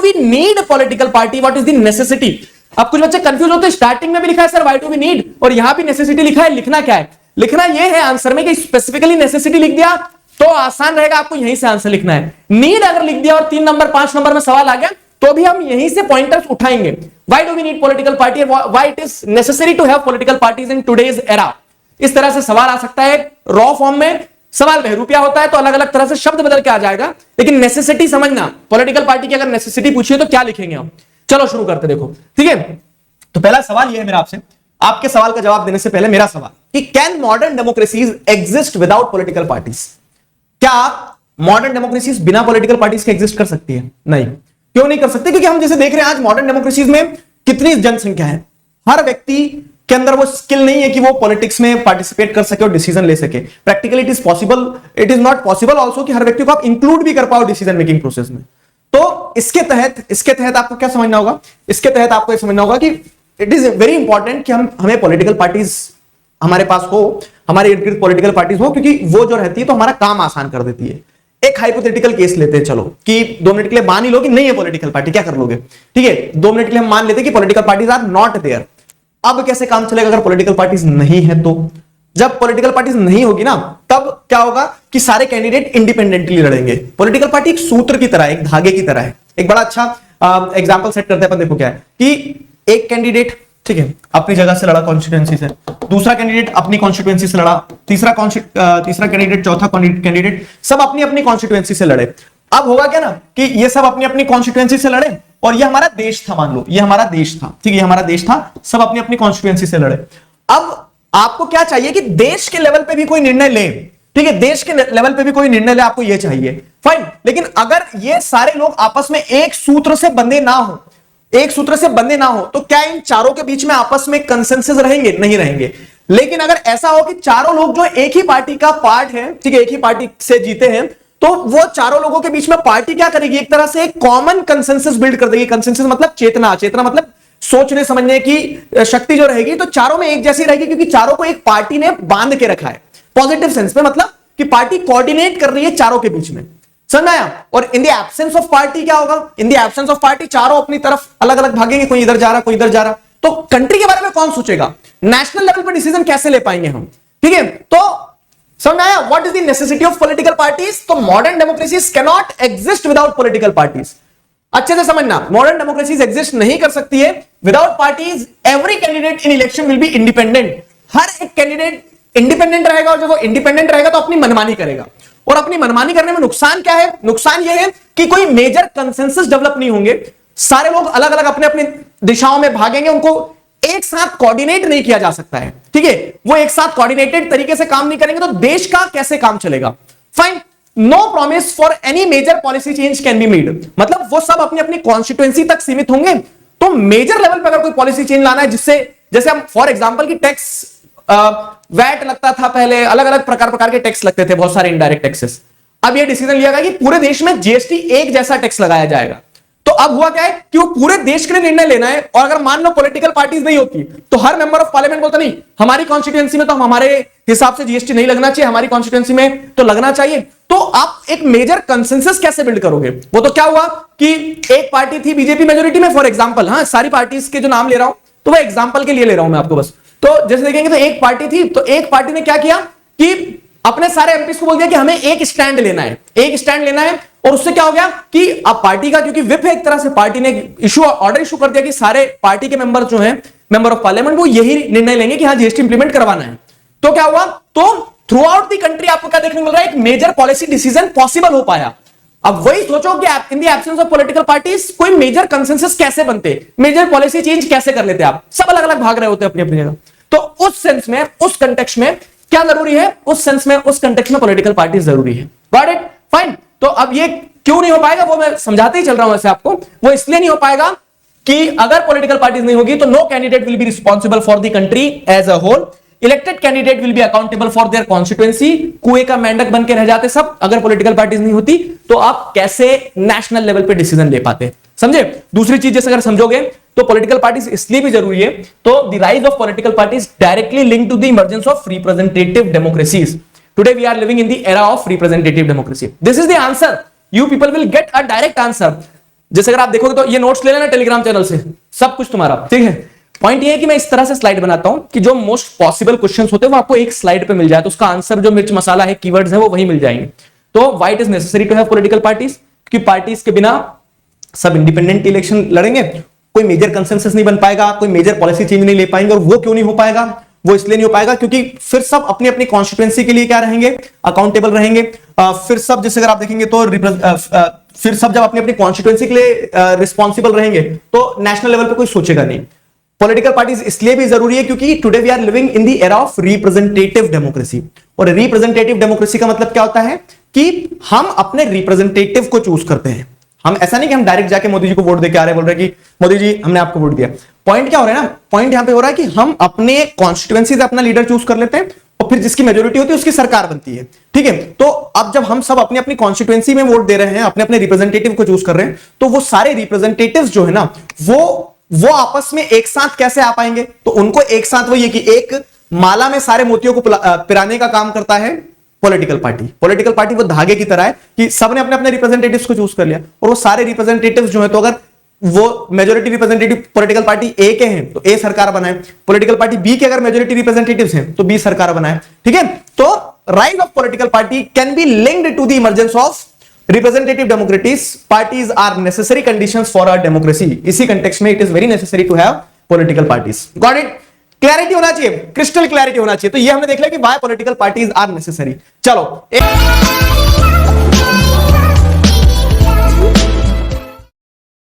We need political party, what is the necessity. अब कुछ बच्चे कंफ्यूज होते हैं, स्टार्टिंग में भी लिखा है sir why do we need, और यहां भी नेसेसिटी लिखा है, लिखना क्या है? लिखना यह है आंसर में कि स्पेसिफिकली नेसेसिटी लिख दिया तो आसान रहेगा, आपको यहीं से आंसर लिखना है। नीड अगर लिख दिया और 3 नंबर 5 नंबर में सवाल आ गया तो भी हम यहीं से पॉइंटर्स उठाएंगे। Why do we need political party, why it is necessary to have political parties in today's era. इस तरह से सवाल आ सकता है। रॉ फॉर्म में सवाल बहरूपिया होता है तो अलग अलग तरह से शब्द बदल के आ जाएगा, लेकिन नेसेसिटी समझना, पॉलिटिकल पार्टी की अगर नेसेसिटी पूछिए तो क्या लिखेंगे हम। चलो शुरू करते, देखो ठीक है। तो पहला सवाल यह है मेरा आपसे, आपके सवाल का जवाब देने से पहले मेरा सवाल कि can modern democracies exist without political parties. क्या मॉडर्न डेमोक्रेसीज बिना पॉलिटिकल पार्टीज के एग्जिस्ट कर सकती है? नहीं। क्यों नहीं कर सकती? क्योंकि हम जैसे देख रहे हैं आज मॉडर्न डेमोक्रेसीज में कितनी जनसंख्या है, हर व्यक्ति के अंदर वो स्किल नहीं है कि वो पॉलिटिक्स में पार्टिसिपेट कर सके और डिसीजन ले सके। Practically it is possible, it is not possible also कि हर व्यक्ति को आप इंक्लूड भी कर पाओ डिसीजन मेकिंग प्रोसेस में। तो इसके तहत आपको क्या समझना होगा? इसके तहत आपको यह समझना होगा कि इट इज वेरी इंपॉर्टेंट कि हमें पॉलिटिकल पार्टीज हमारे पास हो, हमारे इर्द गिर्द पॉलिटिकल पार्टीज हो, क्योंकि वो जो रहती है तो हमारा काम आसान कर देती है। एक हाइपोथेटिकल केस लेते हैं, चलो कि 2 मिनट के लिए मान ही लो कि नहीं है पॉलिटिकल पार्टी, क्या कर लोगे? ठीक है, 2 मिनट के लिए हम मान लेते हैं कि political parties are not there. अब कैसे काम चलेगा अगर पॉलिटिकल पार्टीज नहीं है? तो जब पॉलिटिकल पार्टीज नहीं होगी ना, तब क्या होगा कि सारे कैंडिडेट इंडिपेंडेंटली लड़ेंगे। पॉलिटिकल पार्टी एक सूत्र की तरह है, एक धागे की तरह है। एक बड़ा अच्छा एग्जांपल सेट करते हैं अपन, देखो क्या है कि एक कैंडिडेट ठीक है अपनी जगह से लड़ा कॉन्स्टिट्यूएंसी से, दूसरा कैंडिडेट अपनी कॉन्स्टिट्यूएंसी से लड़ा, तीसरा कैंडिडेट, चौथा कैंडिडेट, सब अपनी अपनी कॉन्स्टिट्यूएंसी से लड़े। अब होगा क्या ना कि ये सब अपनी अपनी कॉन्स्टिट्यूएंसी से लड़े और ये हमारा देश था, मान लो ये हमारा देश था, ठीक है, ये हमारा देश था, सब अपनी अपनी कॉन्स्टिट्यूएंसी से लड़े। अब आपको क्या चाहिए कि देश के लेवल पे भी कोई निर्णय ले, ठीक है, देश के लेवल पे भी कोई निर्णय ले, आपको ये चाहिए, फाइन। लेकिन अगर ये सारे लोग आपस में एक सूत्र से बंधे ना हो, एक सूत्र से बंधे ना हो, तो क्या इन चारों के बीच में आपस में कंसेंसस रहेंगे? नहीं रहेंगे। लेकिन अगर ऐसा हो कि चारों लोग जो एक ही पार्टी का पार्ट है, ठीक है, एक ही पार्टी से जीते हैं, तो वो चारों लोगों के बीच में पार्टी क्या करेगी? एक तरह से एक कॉमन कंसेंसस बिल्ड कर देगी। कंसेंसस मतलब चेतना, चेतना मतलब सोचने समझने की शक्ति जो रहेगी, तो चारों में एक जैसी रहेगी, क्योंकि चारों को एक पार्टी ने बांध के रखा है। पॉजिटिव सेंस में मतलब कि पार्टी कोऑर्डिनेट कर रही है चारों के बीच में, समझ आया? और in the absence of party क्या होगा? In the absence of party चारों अपनी तरफ अलग अलग भागेंगे, कोई इधर जा रहा, कोई इधर जा रहा। तो कंट्री के बारे में कौन सोचेगा? नेशनल लेवल पर डिसीजन कैसे ले पाएंगे हम? ठीक है, तो समझ आया what is the necessity of political parties? तो modern democracies can not exist without political parties. अच्छे से समझना, मॉडर्न डेमोक्रेसीज एग्जिस्ट नहीं कर सकती है without parties. Every candidate in election will be independent. हर एक कैंडिडेट इंडिपेंडेंट रहेगा, और जब वो इंडिपेंडेंट रहेगा तो अपनी मनमानी करेगा। और अपनी मनमानी करने में नुकसान क्या है? नुकसान यह है कि कोई मेजर कंसेंसस डेवलप नहीं होंगे, सारे लोग अलग अलग अपने अपने दिशाओं में भागेंगे, उनको एक साथ कोऑर्डिनेट नहीं किया जा सकता है, ठीक है, वो एक साथ कोऑर्डिनेटेड तरीके से काम नहीं करेंगे, तो देश का कैसे काम चलेगा? Fine. No promise for any major policy change can be made, मतलब वो सब अपनी अपनी कॉन्स्टिट्यूएंसी तक सीमित होंगे। तो मेजर लेवल पर अगर कोई पॉलिसी चेंज लाना है, जिससे जैसे हम फॉर एग्जांपल की टैक्स वैट लगता था पहले, अलग अलग प्रकार के टैक्स लगते थे, बहुत सारे इनडायरेक्ट टैक्सेस। अब यह डिसीजन लिया गया कि पूरे देश में जीएसटी एक जैसा टैक्स लगाया जाएगा। तो अब हुआ क्या है कि वो पूरे देश के लिए निर्णय लेना है, और अगर मान लो पॉलिटिकल पार्टीज नहीं होती तो हर मेंबर ऑफ पार्लियामेंट बोलता नहीं, हमारी कॉन्स्टिट्यूएंसी में तो हमारे हिसाब से जीएसटी नहीं लगना चाहिए, हमारी कॉन्स्टिट्यूएंसी में तो लगना चाहिए। तो आप एक मेजर कंसेंसस कैसे बिल्ड करोगे? वो तो क्या हुआ कि एक पार्टी थी बीजेपी मेजोरिटी में, फॉर एग्जाम्पल, हाँ सारी पार्टीज के जो नाम ले रहा हूं तो वह एग्जाम्पल के लिए ले रहा हूं मैं आपको बस। तो जैसे देखेंगे तो एक पार्टी थी, तो एक पार्टी ने क्या किया कि अपने सारे एमपीज को बोल दिया कि हमें एक स्टैंड लेना है, एक स्टैंड लेना है। और उससे क्या हो गया कि अब पार्टी का, क्योंकि विप है एक तरह से, पार्टी ने ऑर्डर इशू कर दिया कि सारे पार्टी के मेंबर जो हैं, मेंबर ऑफ पार्लियामेंट, वो यही निर्णय लेंगे कि हाँ जीएसटी इंप्लीमेंट करवाना है। तो क्या हुआ? तो थ्रू आउट द कंट्री आपको क्या देखने को मिल रहा है? एक मेजर पॉलिसी डिसीजन पॉसिबल हो पाया। अब वही सोचो कि in the absence of political parties कोई मेजर कंसेंसस कैसे बनते, मेजर पॉलिसी चेंज कैसे कर लेते? आप सब अलग अलग भाग रहे होते अपनी अपनी जगह। तो उस सेंस में, उस कंटेक्स्ट में क्या जरूरी है? उस सेंस में, उस कंटेक्स्ट में पॉलिटिकल पार्टी जरूरी है। Got it? फाइन। तो अब ये क्यों नहीं हो पाएगा वो मैं समझाते ही चल रहा हूं वैसे आपको। वो इसलिए नहीं हो पाएगा कि अगर पॉलिटिकल पार्टीज नहीं होगी तो no candidate will be responsible for the country as a whole, elected candidate will be accountable for their constituency. कुएं का मेंढक बन के रह जाते सब अगर पॉलिटिकल पार्टीज नहीं होती, तो आप कैसे नेशनल लेवल पे डिसीजन ले पाते? समझे? दूसरी चीज जैसे अगर समझोगे तो पॉलिटिकल पार्टीज इसलिए भी जरूरी है, तो the rise of political parties directly linked to the emergence of representative democracies. Today we are living in the era of representative democracy. This is the answer. You people will get a direct answer. जैसे अगर आप देखोगे तो ये notes ले लेना Telegram channel से, सब कुछ तुम्हारा, ठीक है। पॉइंट ये है कि मैं इस तरह से स्लाइड बनाता हूं कि जो मोस्ट पॉसिबल क्वेश्चंस होते हैं वो आपको एक स्लाइड पे मिल जाए, तो उसका आंसर जो मिर्च मसाला है, कीवर्ड्स है, वो वही मिल जाएंगे। तो why it is necessary to have political parties, क्योंकि पार्टीज के बिना सब इंडिपेंडेंट इलेक्शन लड़ेंगे, कोई मेजर कंसेंसस नहीं बन पाएगा, कोई मेजर पॉलिसी चेंज नहीं ले पाएंगे। और वो क्यों नहीं हो पाएगा? वो इसलिए नहीं हो पाएगा क्योंकि फिर सब अपनी अपनी कॉन्स्टिट्यूएंसी के लिए क्या रहेंगे? अकाउंटेबल रहेंगे। फिर सब जैसे अगर आप देखेंगे तो फिर सब जब अपनी अपनी कॉन्स्टिट्यूएंसी के लिए रिस्पॉन्सिबल रहेंगे तो नेशनल लेवल पे कोई सोचेगा नहीं। पॉलिटिकल पार्टीज इसलिए भी जरूरी है क्योंकि today we are living in the era of representative democracy. और रिप्रेजेंटेटिव डेमोक्रेसी का मतलब क्या होता है कि हम अपने रिप्रेजेंटेटिव को चूज करते हैं। हम ऐसा नहीं कि हम डायरेक्ट जाके मोदी जी को वोट देके आ रहे हैं, बोल रहे हैं कि मोदी जी हमने आपको वोट दिया। पॉइंट क्या हो रहा है ना, पॉइंट यहां पे हो रहा है कि हम अपने कॉन्स्टिट्यूएंसी से अपना लीडर चूज कर लेते हैं और फिर जिसकी मेजोरिटी होती है उसकी सरकार बनती है, ठीक है। तो अब जब हम सब अपनी अपनी कॉन्स्टिट्यूएंसी में वोट दे रहे हैं, अपने अपने रिप्रेजेंटेटिव को चूज कर रहे हैं, तो वो सारे रिप्रेजेंटेटिव्स जो है ना वो आपस में एक साथ कैसे आ पाएंगे? तो उनको एक साथ वही है कि एक माला में सारे मोतियों को पिराने का काम करता है पॉलिटिकल पार्टी। पॉलिटिकल पार्टी वो धागे की तरह है कि सबने अपने अपने रिप्रेजेंटेटिव्स को चूज कर लिया, और वो सारे रिप्रेजेंटेटिव्स जो है, तो अगर वो मेजोरिटी रिप्रेजेंटेटिव पॉलिटिकल पार्टी ए के हैं तो ए सरकार बनाए, पॉलिटिकल पार्टी बी के अगर मेजोरिटी रिप्रेजेंटेटिव्स हैं तो बी सरकार बनाए, ठीक है। तो rise of political party can be linked to the emergence of representative democracies. Parties are necessary conditions for our democracy. इसी कंटेक्स्ट में it is very necessary to have political parties. Got it? Clarity होना चाहिए, crystal clarity होना चाहिए। तो ये हमने देख लिया कि why political parties are necessary. चलो